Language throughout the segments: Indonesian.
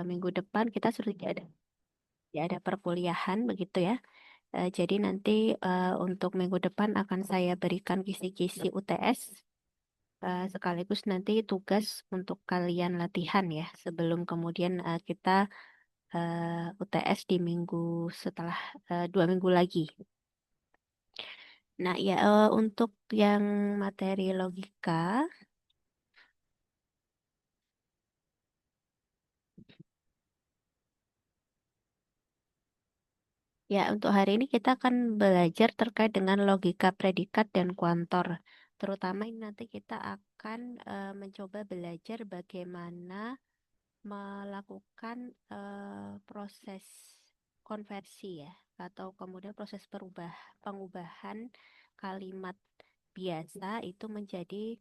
minggu depan kita sudah tidak ada perkuliahan begitu ya. Jadi nanti untuk minggu depan akan saya berikan kisi-kisi UTS sekaligus nanti tugas untuk kalian latihan ya sebelum kemudian kita UTS di minggu setelah 2 minggu lagi. Nah ya untuk yang materi logika ya untuk hari ini kita akan belajar terkait dengan logika predikat dan kuantor. Terutama ini nanti kita akan mencoba belajar bagaimana melakukan proses konversi ya atau kemudian proses pengubahan kalimat biasa itu menjadi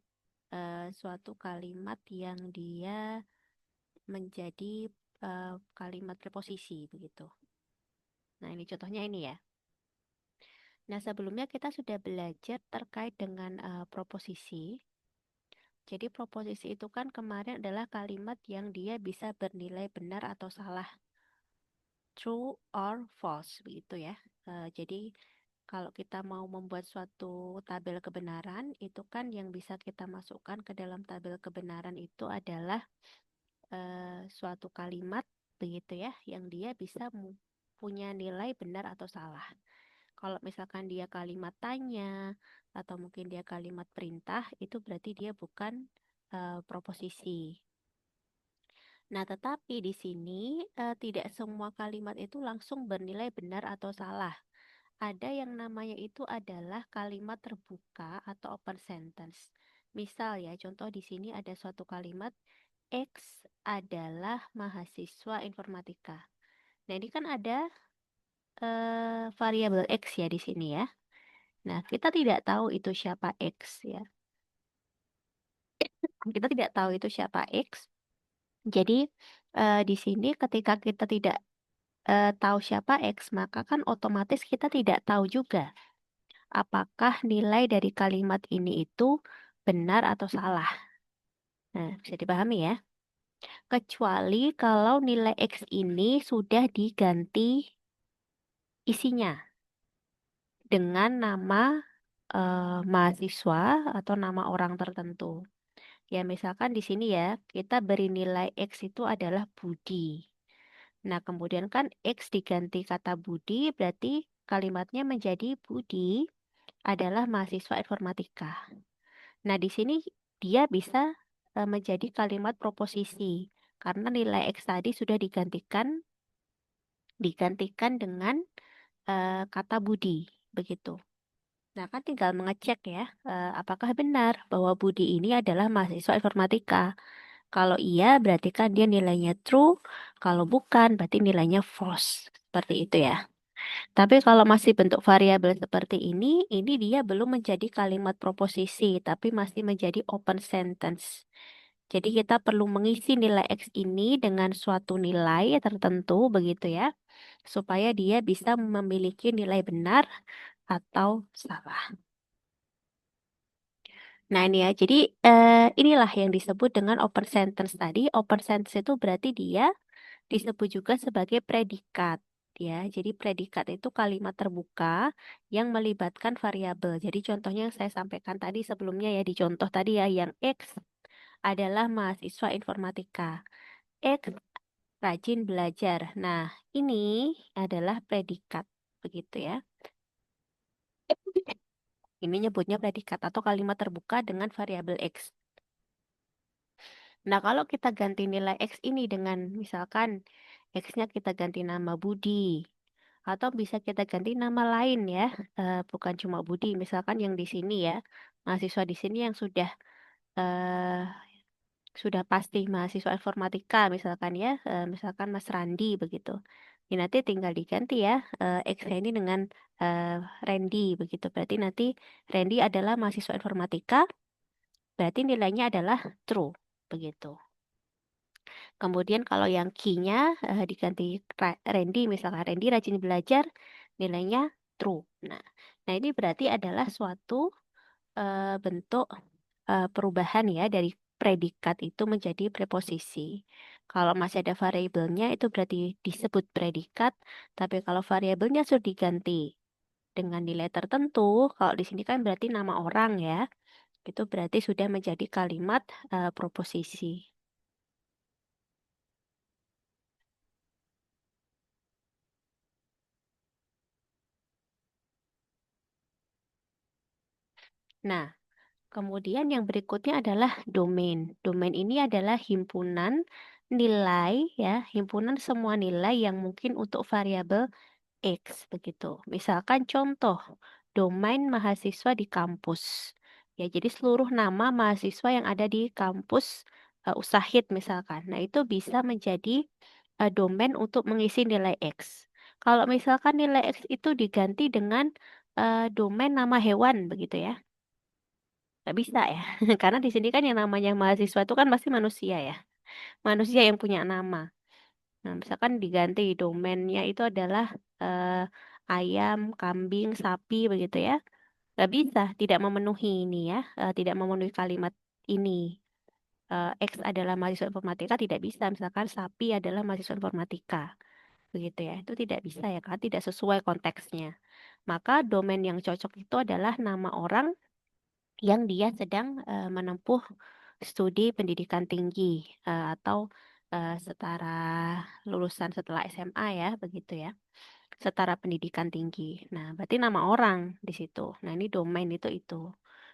suatu kalimat yang dia menjadi kalimat preposisi begitu. Nah, ini contohnya ini ya. Nah, sebelumnya kita sudah belajar terkait dengan proposisi. Jadi proposisi itu kan kemarin adalah kalimat yang dia bisa bernilai benar atau salah, true or false begitu ya. Jadi kalau kita mau membuat suatu tabel kebenaran, itu kan yang bisa kita masukkan ke dalam tabel kebenaran itu adalah suatu kalimat begitu ya, yang dia bisa punya nilai benar atau salah. Kalau misalkan dia kalimat tanya atau mungkin dia kalimat perintah, itu berarti dia bukan proposisi. Nah, tetapi di sini tidak semua kalimat itu langsung bernilai benar atau salah. Ada yang namanya itu adalah kalimat terbuka atau open sentence. Misal ya, contoh di sini ada suatu kalimat X adalah mahasiswa informatika. Nah, ini kan ada variabel X ya di sini ya. Nah, kita tidak tahu itu siapa X ya. Kita tidak tahu itu siapa X. Jadi di sini ketika kita tidak tahu siapa X, maka kan otomatis kita tidak tahu juga apakah nilai dari kalimat ini itu benar atau salah. Nah, bisa dipahami ya. Kecuali kalau nilai X ini sudah diganti isinya dengan nama mahasiswa atau nama orang tertentu. Ya, misalkan di sini ya, kita beri nilai X itu adalah Budi. Nah, kemudian kan X diganti kata Budi, berarti kalimatnya menjadi Budi adalah mahasiswa informatika. Nah, di sini dia bisa menjadi kalimat proposisi karena nilai X tadi sudah digantikan dengan kata Budi, begitu. Nah, kan tinggal mengecek ya, apakah benar bahwa Budi ini adalah mahasiswa informatika. Kalau iya, berarti kan dia nilainya true. Kalau bukan, berarti nilainya false. Seperti itu ya. Tapi kalau masih bentuk variabel seperti ini dia belum menjadi kalimat proposisi, tapi masih menjadi open sentence. Jadi kita perlu mengisi nilai X ini dengan suatu nilai tertentu begitu ya, supaya dia bisa memiliki nilai benar atau salah. Nah ini ya, jadi inilah yang disebut dengan open sentence tadi. Open sentence itu berarti dia disebut juga sebagai predikat ya. Jadi predikat itu kalimat terbuka yang melibatkan variabel. Jadi contohnya yang saya sampaikan tadi sebelumnya ya di contoh tadi ya yang X adalah mahasiswa informatika. X rajin belajar. Nah, ini adalah predikat begitu ya. Ini nyebutnya predikat atau kalimat terbuka dengan variabel X. Nah, kalau kita ganti nilai X ini dengan misalkan X-nya kita ganti nama Budi. Atau bisa kita ganti nama lain ya, bukan cuma Budi. Misalkan yang di sini ya, mahasiswa di sini yang sudah pasti mahasiswa informatika misalkan ya, misalkan Mas Randi begitu. Ini nanti tinggal diganti ya, X-nya ini dengan eh, Randy begitu. Berarti nanti Randy adalah mahasiswa informatika, berarti nilainya adalah true begitu. Kemudian kalau yang key-nya diganti Randy, misalkan Randy rajin belajar, nilainya true. Nah, nah ini berarti adalah suatu bentuk perubahan ya dari predikat itu menjadi preposisi. Kalau masih ada variabelnya itu berarti disebut predikat, tapi kalau variabelnya sudah diganti dengan nilai tertentu, kalau di sini kan berarti nama orang ya, itu berarti sudah menjadi kalimat proposisi. Nah, kemudian yang berikutnya adalah domain. Domain ini adalah himpunan nilai ya, himpunan semua nilai yang mungkin untuk variabel X begitu. Misalkan contoh, domain mahasiswa di kampus. Ya, jadi seluruh nama mahasiswa yang ada di kampus Usahid misalkan. Nah, itu bisa menjadi domain untuk mengisi nilai X. Kalau misalkan nilai X itu diganti dengan domain nama hewan begitu ya. Nggak bisa ya. Karena di sini kan yang namanya mahasiswa itu kan pasti manusia ya. Manusia yang punya nama. Nah, misalkan diganti domainnya itu adalah eh, ayam, kambing, sapi begitu ya. Nggak bisa, tidak memenuhi ini ya, tidak memenuhi kalimat ini. X adalah mahasiswa informatika tidak bisa. Misalkan sapi adalah mahasiswa informatika, begitu ya. Itu tidak bisa ya, kan tidak sesuai konteksnya. Maka domain yang cocok itu adalah nama orang yang dia sedang menempuh studi pendidikan tinggi atau setara lulusan setelah SMA ya, begitu ya. Setara pendidikan tinggi. Nah, berarti nama orang di situ. Nah, ini domain itu.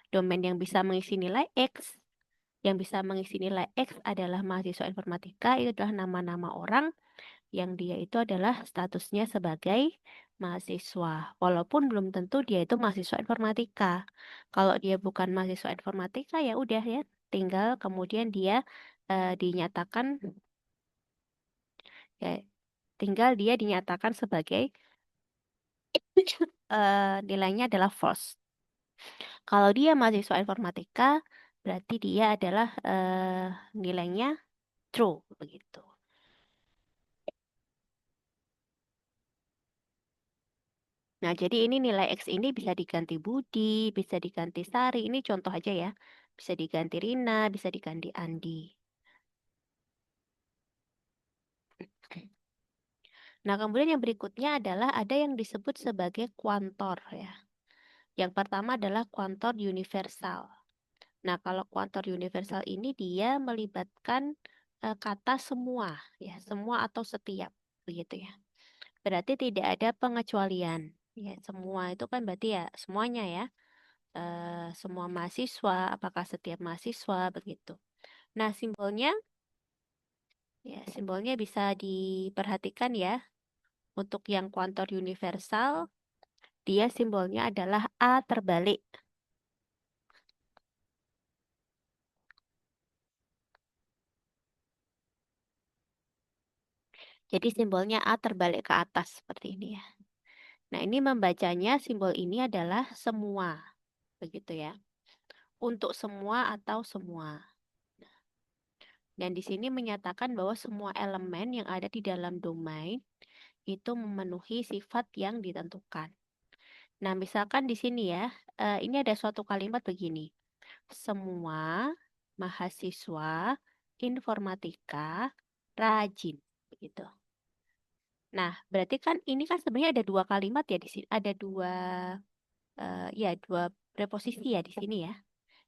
Domain yang bisa mengisi nilai X, yang bisa mengisi nilai X adalah mahasiswa informatika, itu adalah nama-nama orang yang dia itu adalah statusnya sebagai mahasiswa. Walaupun belum tentu dia itu mahasiswa informatika. Kalau dia bukan mahasiswa informatika ya udah ya, tinggal kemudian dia dinyatakan ya tinggal dia dinyatakan sebagai nilainya adalah false. Kalau dia mahasiswa informatika, berarti dia adalah nilainya true begitu. Nah, jadi ini nilai X ini bisa diganti Budi, bisa diganti Sari. Ini contoh aja ya. Bisa diganti Rina, bisa diganti Andi. Nah, kemudian yang berikutnya adalah ada yang disebut sebagai kuantor ya. Yang pertama adalah kuantor universal. Nah, kalau kuantor universal ini dia melibatkan kata semua ya, semua atau setiap begitu ya. Berarti tidak ada pengecualian. Ya, semua itu kan berarti ya semuanya ya. Semua mahasiswa, apakah setiap mahasiswa begitu. Nah, simbolnya bisa diperhatikan ya. Untuk yang kuantor universal, dia simbolnya adalah A terbalik. Jadi simbolnya A terbalik ke atas seperti ini ya. Nah, ini membacanya simbol ini adalah semua, begitu ya. Untuk semua atau semua. Dan di sini menyatakan bahwa semua elemen yang ada di dalam domain itu memenuhi sifat yang ditentukan. Nah, misalkan di sini ya, ini ada suatu kalimat begini. Semua mahasiswa informatika rajin, begitu. Nah, berarti kan ini kan sebenarnya ada dua kalimat ya di sini, ada dua preposisi ya di sini ya.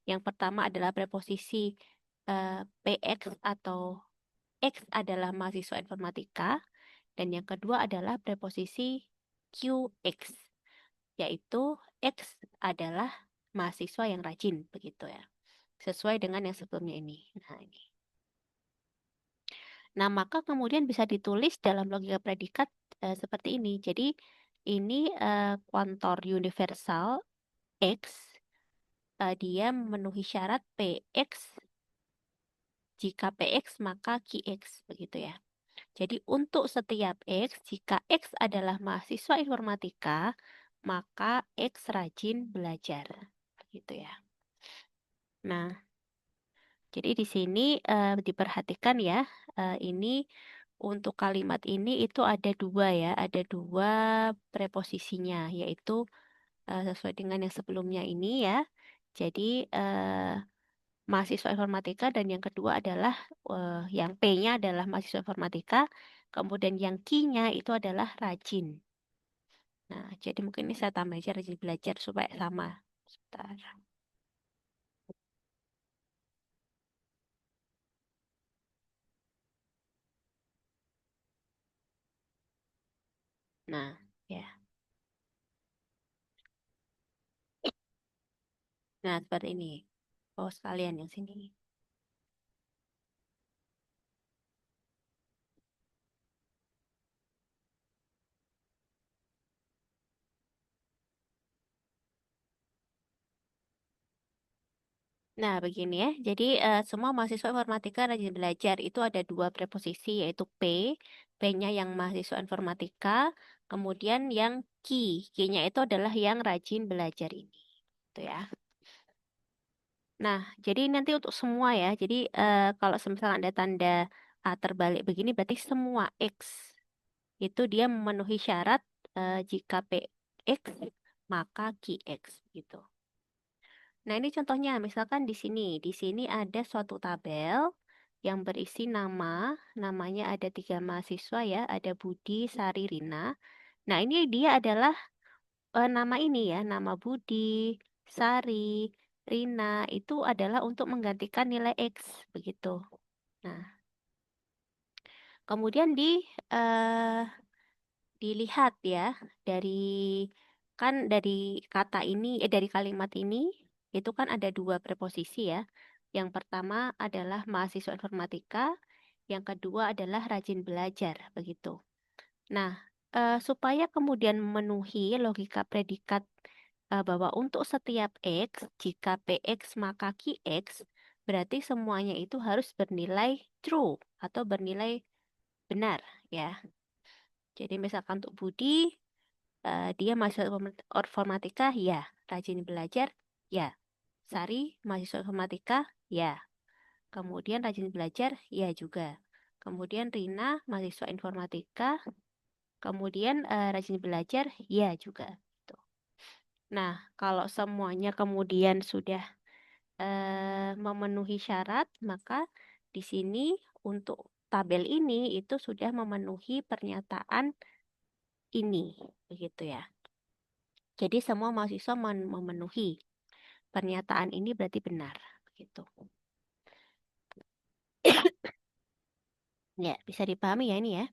Yang pertama adalah preposisi PX atau X adalah mahasiswa informatika dan yang kedua adalah preposisi QX yaitu X adalah mahasiswa yang rajin begitu ya. Sesuai dengan yang sebelumnya ini. Nah, ini. Nah, maka kemudian bisa ditulis dalam logika predikat seperti ini. Jadi ini kuantor universal X dia memenuhi syarat PX. Jika PX maka QX begitu ya. Jadi untuk setiap X, jika X adalah mahasiswa informatika, maka X rajin belajar. Begitu ya. Nah, jadi di sini diperhatikan ya, ini untuk kalimat ini itu ada dua ya, ada dua preposisinya, yaitu sesuai dengan yang sebelumnya ini ya. Jadi mahasiswa informatika dan yang kedua adalah yang P-nya adalah mahasiswa informatika, kemudian yang Q-nya itu adalah rajin. Nah, jadi mungkin ini saya tambah aja rajin belajar supaya sama. Sebentar. Nah, ya. Nah, seperti ini. Oh, sekalian yang sini. Nah, begini ya. Jadi, semua mahasiswa informatika rajin belajar itu ada dua preposisi, yaitu P. P-nya yang mahasiswa informatika. Kemudian yang Q. Q-nya itu adalah yang rajin belajar ini. Gitu ya. Nah, jadi nanti untuk semua ya. Jadi, kalau misalnya ada tanda A terbalik begini, berarti semua X itu dia memenuhi syarat jika PX maka QX gitu. Nah, ini contohnya misalkan di sini ada suatu tabel yang berisi namanya ada 3 mahasiswa ya, ada Budi, Sari, Rina. Nah, ini dia adalah nama ini ya, nama Budi, Sari, Rina itu adalah untuk menggantikan nilai X begitu. Nah, kemudian eh, dilihat ya dari dari kata ini dari kalimat ini itu kan ada dua preposisi ya. Yang pertama adalah mahasiswa informatika, yang kedua adalah rajin belajar begitu. Nah, supaya kemudian memenuhi logika predikat bahwa untuk setiap X, jika PX maka QX, berarti semuanya itu harus bernilai true atau bernilai benar ya. Jadi misalkan untuk Budi, dia mahasiswa informatika, ya. Rajin belajar, ya. Sari, mahasiswa informatika, ya. Kemudian rajin belajar, ya juga. Kemudian Rina, mahasiswa informatika, kemudian rajin belajar, ya juga. Gitu. Nah, kalau semuanya kemudian sudah memenuhi syarat, maka di sini untuk tabel ini itu sudah memenuhi pernyataan ini, begitu ya. Jadi semua mahasiswa memenuhi pernyataan ini berarti benar, begitu. Ya, bisa dipahami ya ini ya.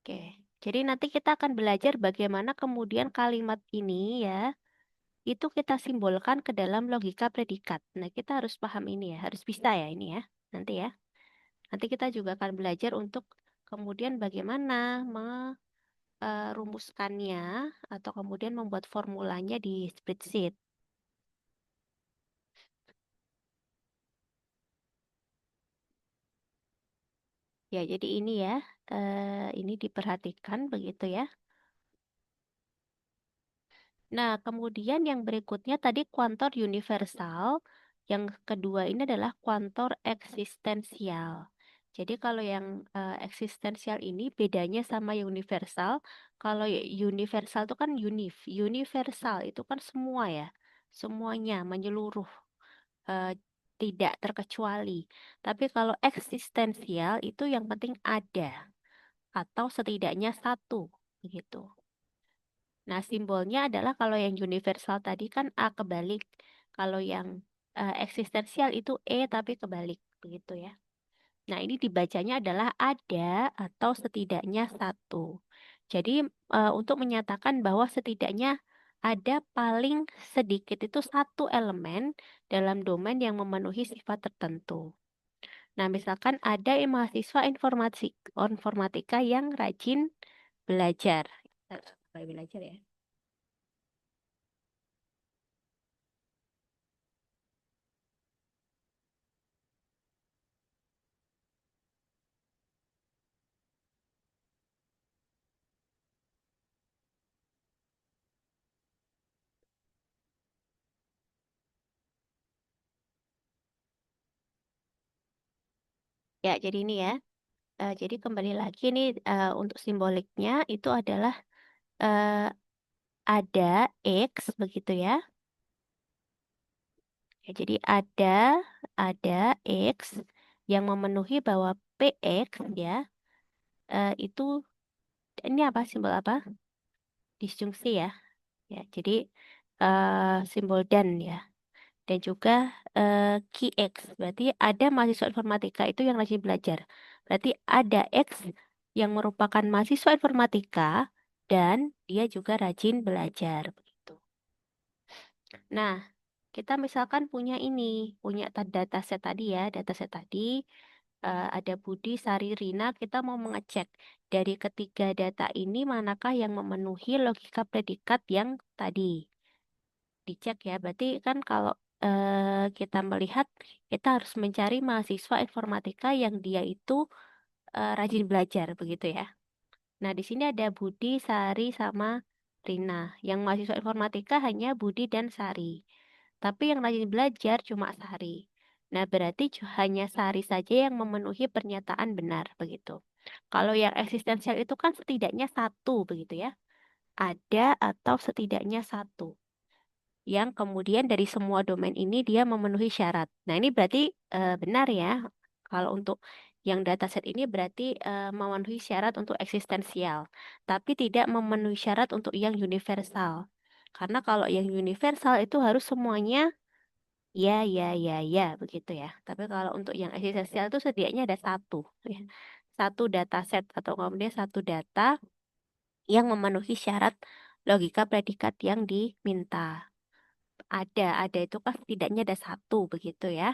Oke. Jadi nanti kita akan belajar bagaimana kemudian kalimat ini ya, itu kita simbolkan ke dalam logika predikat. Nah, kita harus paham ini ya, harus bisa ya ini ya. Nanti ya. Nanti kita juga akan belajar untuk kemudian bagaimana merumuskannya atau kemudian membuat formulanya di spreadsheet. Ya, jadi ini ya, ini diperhatikan begitu ya. Nah, kemudian yang berikutnya tadi kuantor universal, yang kedua ini adalah kuantor eksistensial. Jadi kalau yang eksistensial ini bedanya sama yang universal. Kalau universal itu kan universal itu kan semua ya, semuanya menyeluruh, eh, tidak terkecuali. Tapi kalau eksistensial itu yang penting ada atau setidaknya satu, begitu. Nah, simbolnya adalah kalau yang universal tadi kan A kebalik. Kalau yang eksistensial itu E tapi kebalik, begitu ya. Nah, ini dibacanya adalah ada atau setidaknya satu. Jadi, untuk menyatakan bahwa setidaknya ada paling sedikit itu satu elemen dalam domain yang memenuhi sifat tertentu. Nah, misalkan ada mahasiswa informatika yang rajin belajar. Belajar ya. Ya, jadi ini ya. Jadi kembali lagi nih untuk simboliknya itu adalah eh, ada X begitu ya. Ya, jadi ada X yang memenuhi bahwa PX ya itu ini apa simbol apa? Disjungsi ya. Ya, jadi simbol dan ya. Dan juga QX. Berarti ada mahasiswa informatika itu yang rajin belajar. Berarti ada X yang merupakan mahasiswa informatika dan dia juga rajin belajar begitu. Nah, kita misalkan punya ini, punya dataset tadi ya, dataset tadi ada Budi, Sari, Rina, kita mau mengecek dari ketiga data ini manakah yang memenuhi logika predikat yang tadi. Dicek ya, berarti kan kalau kita melihat, kita harus mencari mahasiswa informatika yang dia itu rajin belajar, begitu ya. Nah, di sini ada Budi, Sari, sama Rina. Yang mahasiswa informatika hanya Budi dan Sari. Tapi yang rajin belajar cuma Sari. Nah, berarti hanya Sari saja yang memenuhi pernyataan benar, begitu. Kalau yang eksistensial itu kan setidaknya satu, begitu ya. Ada atau setidaknya satu. Yang kemudian dari semua domain ini dia memenuhi syarat. Nah, ini berarti benar ya. Kalau untuk yang dataset ini berarti memenuhi syarat untuk eksistensial, tapi tidak memenuhi syarat untuk yang universal. Karena kalau yang universal itu harus semuanya ya, ya, ya, ya, begitu ya. Tapi kalau untuk yang eksistensial itu setidaknya ada satu, ya. Satu dataset atau kemudian satu data yang memenuhi syarat logika predikat yang diminta. Ada itu kan setidaknya ada satu begitu ya.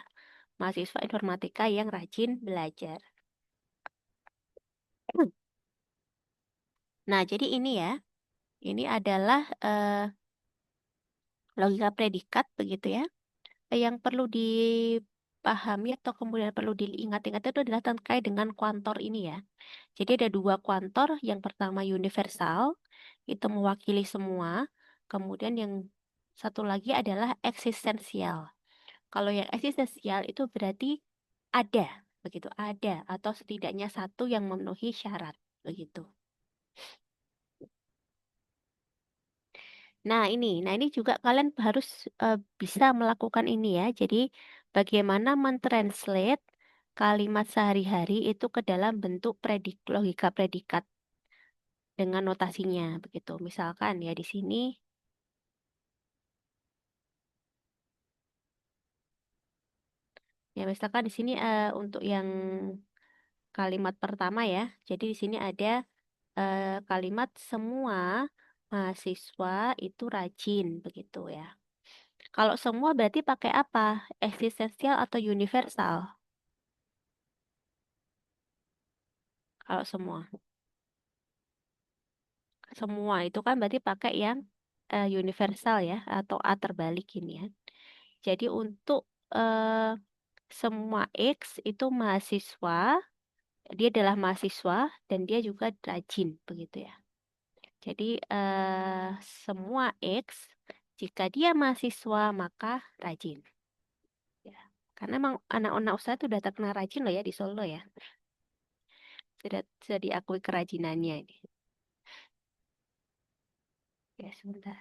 Mahasiswa informatika yang rajin belajar. Nah, jadi ini ya. Ini adalah logika predikat begitu ya. Yang perlu dipahami atau kemudian perlu diingat-ingat itu adalah terkait dengan kuantor ini ya. Jadi ada dua kuantor. Yang pertama universal, itu mewakili semua. Kemudian yang satu lagi adalah eksistensial. Kalau yang eksistensial itu berarti ada, begitu, ada atau setidaknya satu yang memenuhi syarat, begitu. Nah ini juga kalian harus bisa melakukan ini ya. Jadi bagaimana mentranslate kalimat sehari-hari itu ke dalam bentuk logika predikat dengan notasinya, begitu. Misalkan ya di sini, ya misalkan di sini untuk yang kalimat pertama ya. Jadi di sini ada kalimat semua mahasiswa itu rajin begitu ya. Kalau semua berarti pakai apa? Eksistensial atau universal? Kalau semua. Semua itu kan berarti pakai yang universal ya atau A terbalik ini ya. Jadi untuk eh, semua X itu mahasiswa, dia adalah mahasiswa dan dia juga rajin begitu ya. Jadi semua X jika dia mahasiswa maka rajin. Ya. Karena emang anak-anak usaha itu udah terkenal rajin loh ya di Solo ya. Sudah diakui kerajinannya ini. Ya, sebentar.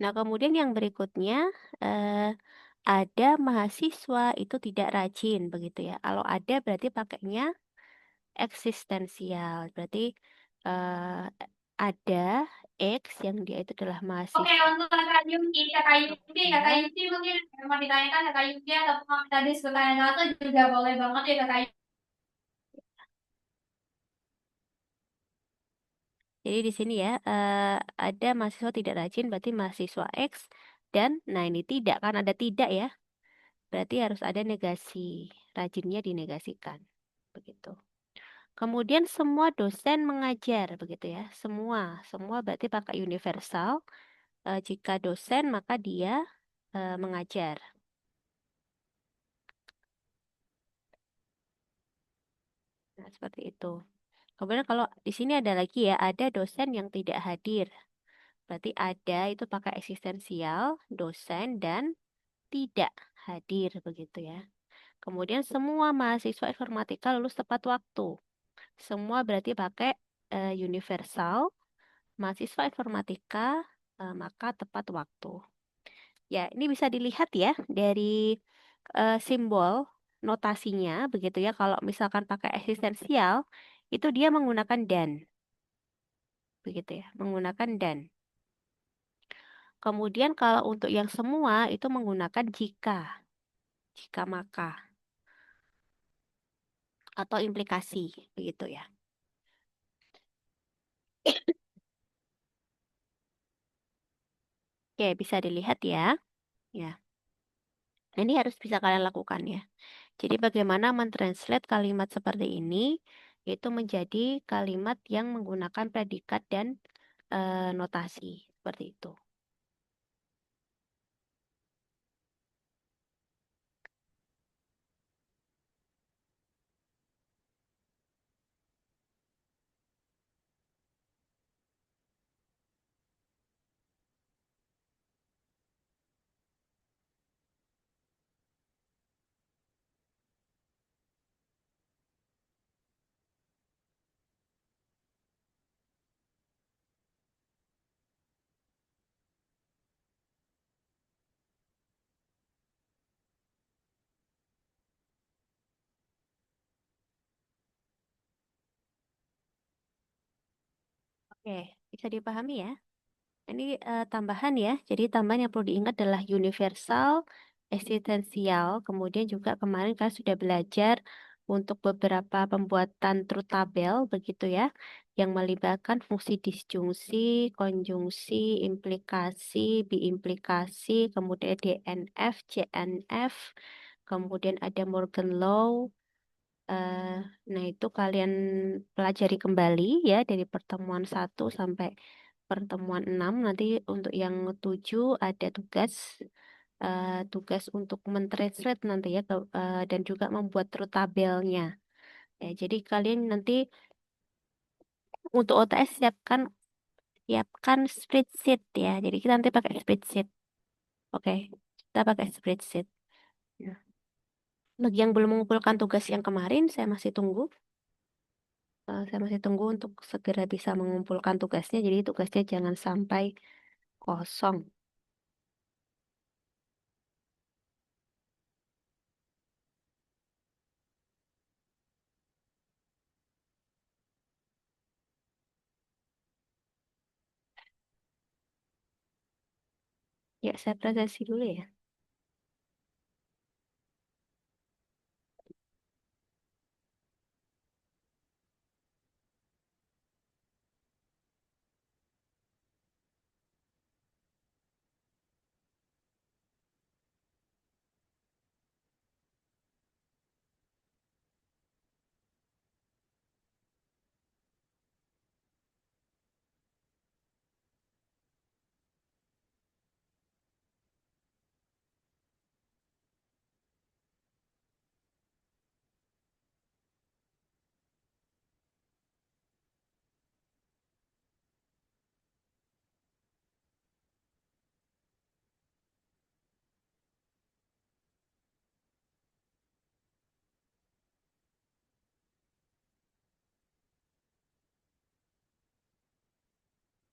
Nah, kemudian yang berikutnya eh, ada mahasiswa itu tidak rajin begitu ya. Kalau ada berarti pakainya eksistensial. Berarti eh, ada X yang dia itu adalah Oke, mahasiswa untuk Kakak Yuki, Kakak Yuki, Kakak dia. Yuki mungkin mau ditanyakan Kakak Yuki atau mau tadi pertanyaan satu juga boleh banget ya Kakak Yuki. Jadi di sini ya ada mahasiswa tidak rajin berarti mahasiswa X dan nah ini tidak kan ada tidak ya. Berarti harus ada negasi. Rajinnya dinegasikan. Begitu. Kemudian semua dosen mengajar begitu ya. Semua berarti pakai universal. Jika dosen maka dia mengajar. Nah, seperti itu. Kemudian kalau di sini ada lagi ya, ada dosen yang tidak hadir. Berarti ada itu pakai eksistensial, dosen, dan tidak hadir begitu ya. Kemudian semua mahasiswa informatika lulus tepat waktu. Semua berarti pakai universal, mahasiswa informatika, maka tepat waktu. Ya, ini bisa dilihat ya dari simbol notasinya begitu ya. Kalau misalkan pakai eksistensial, itu dia menggunakan dan, begitu ya, menggunakan dan. Kemudian kalau untuk yang semua itu menggunakan jika maka atau implikasi begitu ya. Oke, bisa dilihat ya. Ya, ini harus bisa kalian lakukan ya. Jadi bagaimana mentranslate kalimat seperti ini itu menjadi kalimat yang menggunakan predikat dan notasi seperti itu. Oke, bisa dipahami ya. Ini tambahan ya. Jadi tambahan yang perlu diingat adalah universal, eksistensial. Kemudian juga kemarin kan sudah belajar untuk beberapa pembuatan truth table begitu ya, yang melibatkan fungsi disjungsi, konjungsi, implikasi, biimplikasi, kemudian DNF, CNF, kemudian ada Morgan Law. Eh, nah, itu kalian pelajari kembali ya dari pertemuan 1 sampai pertemuan 6. Nanti untuk yang 7 ada tugas untuk mentranslate nanti ya dan juga membuat truth tabelnya. Ya, jadi kalian nanti untuk OTS siapkan spreadsheet ya. Jadi kita nanti pakai spreadsheet. Oke, kita pakai spreadsheet. Ya. Bagi yang belum mengumpulkan tugas yang kemarin, saya masih tunggu untuk segera bisa mengumpulkan tugasnya. Jadi tugasnya jangan sampai kosong. Ya, saya presentasi dulu ya.